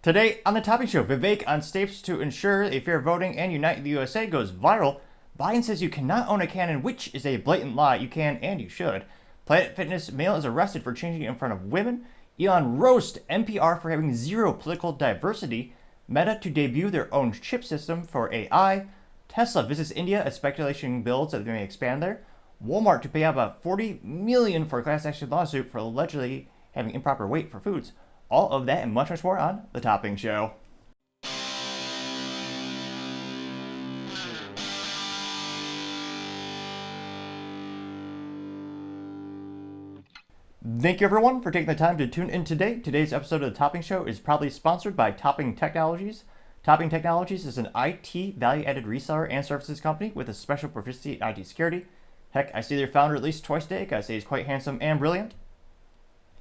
Today on the Topping Show, Vivek on steps to ensure a fair voting and unite the USA goes viral. Biden says you cannot own a cannon, which is a blatant lie. You can and you should. Planet Fitness male is arrested for changing in front of women. Elon roast NPR for having zero political diversity. Meta to debut their own chip system for AI. Tesla visits India as speculation builds that they may expand there. Walmart to pay out about $40 million for a class action lawsuit for allegedly having improper weight for foods. All of that and much, much more on The Topping Show. Thank you, everyone, for taking the time to tune in today. Today's episode of The Topping Show is proudly sponsored by Topping Technologies. Topping Technologies is an IT value-added reseller and services company with a special proficiency in IT security. Heck, I see their founder at least twice a day. I say he's quite handsome and brilliant.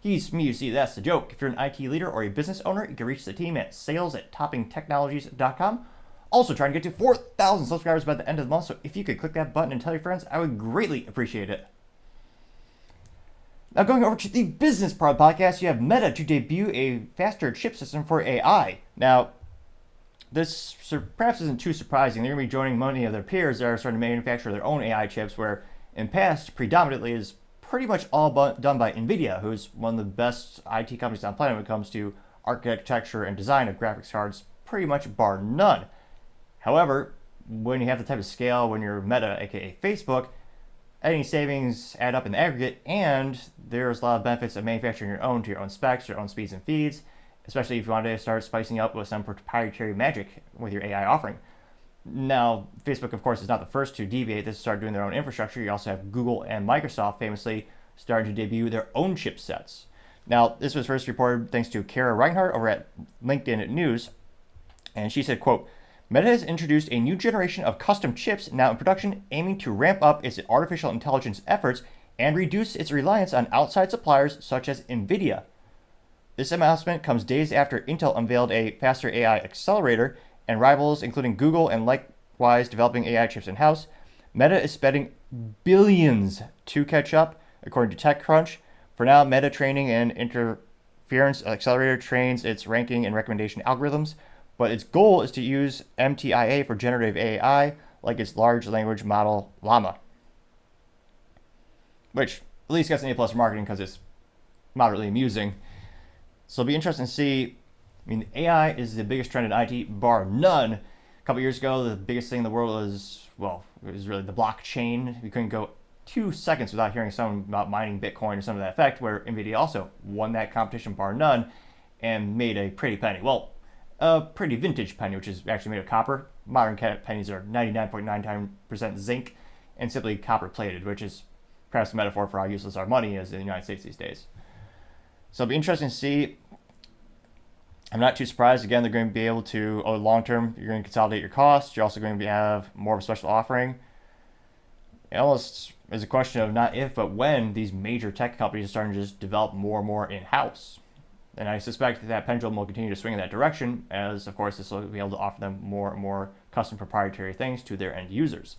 He's me, you see, that's the joke. If you're an IT leader or a business owner, you can reach the team at sales@toppingtechnologies.com. Also trying to get to 4,000 subscribers by the end of the month, so if you could click that button and tell your friends, I would greatly appreciate it. Now going over to the business part of the podcast, you have Meta to debut a faster chip system for AI. Now, this perhaps isn't too surprising. They're going to be joining many of their peers that are starting to manufacture their own AI chips, where in past, predominantly is pretty much all done by NVIDIA, who's one of the best IT companies on the planet when it comes to architecture and design of graphics cards, pretty much bar none. However, when you have the type of scale, when you're Meta, aka Facebook, any savings add up in the aggregate, and there's a lot of benefits of manufacturing your own to your own specs, your own speeds and feeds, especially if you want to start spicing up with some proprietary magic with your AI offering. Now, Facebook, of course, is not the first to deviate this, start doing their own infrastructure. You also have Google and Microsoft famously starting to debut their own chipsets. Now, this was first reported thanks to Kara Reinhardt over at LinkedIn News, and she said, quote, Meta has introduced a new generation of custom chips now in production, aiming to ramp up its artificial intelligence efforts and reduce its reliance on outside suppliers such as NVIDIA. This announcement comes days after Intel unveiled a faster AI accelerator, and rivals, including Google and likewise developing AI chips in-house. Meta is spending billions to catch up, according to TechCrunch. For now, Meta Training and Inference Accelerator trains its ranking and recommendation algorithms, but its goal is to use MTIA for generative AI, like its large language model Llama. Which at least gets an A+ for marketing because it's moderately amusing. So it'll be interesting to see. I mean, AI is the biggest trend in IT, bar none. A couple years ago, the biggest thing in the world was, well, it was really the blockchain. We couldn't go 2 seconds without hearing something about mining Bitcoin or something to that effect, where NVIDIA also won that competition, bar none, and made a pretty penny. Well, a pretty vintage penny, which is actually made of copper. Modern pennies are 99.99% zinc and simply copper plated, which is perhaps a metaphor for how useless our money is in the United States these days. So it'll be interesting to see. I'm not too surprised. Again, they're going to be able to, long term, you're going to consolidate your costs. You're also going to have more of a special offering. It almost is a question of not if, but when these major tech companies are starting to just develop more and more in-house. And I suspect that pendulum will continue to swing in that direction, as, of course, this will be able to offer them more and more custom proprietary things to their end users.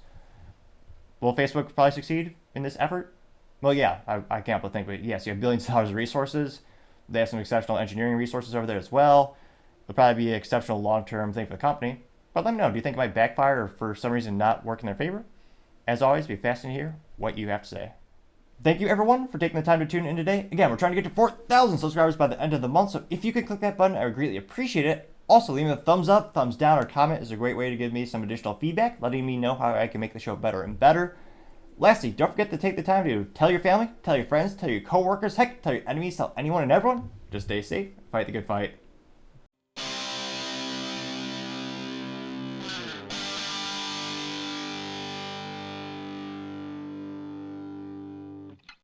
Will Facebook probably succeed in this effort? Well, yeah, I can't but think, but yes, you have billions of dollars of resources. They have some exceptional engineering resources over there as well. It'll probably be an exceptional long-term thing for the company. But let me know, do you think it might backfire or for some reason not work in their favor? As always, be fascinated to hear what you have to say. Thank you, everyone, for taking the time to tune in today. Again, we're trying to get to 4,000 subscribers by the end of the month, so if you could click that button, I would greatly appreciate it. Also, leaving a thumbs up, thumbs down, or comment is a great way to give me some additional feedback, letting me know how I can make the show better and better. Lastly, don't forget to take the time to tell your family, tell your friends, tell your coworkers, heck, tell your enemies, tell anyone and everyone. Just stay safe, fight the good fight.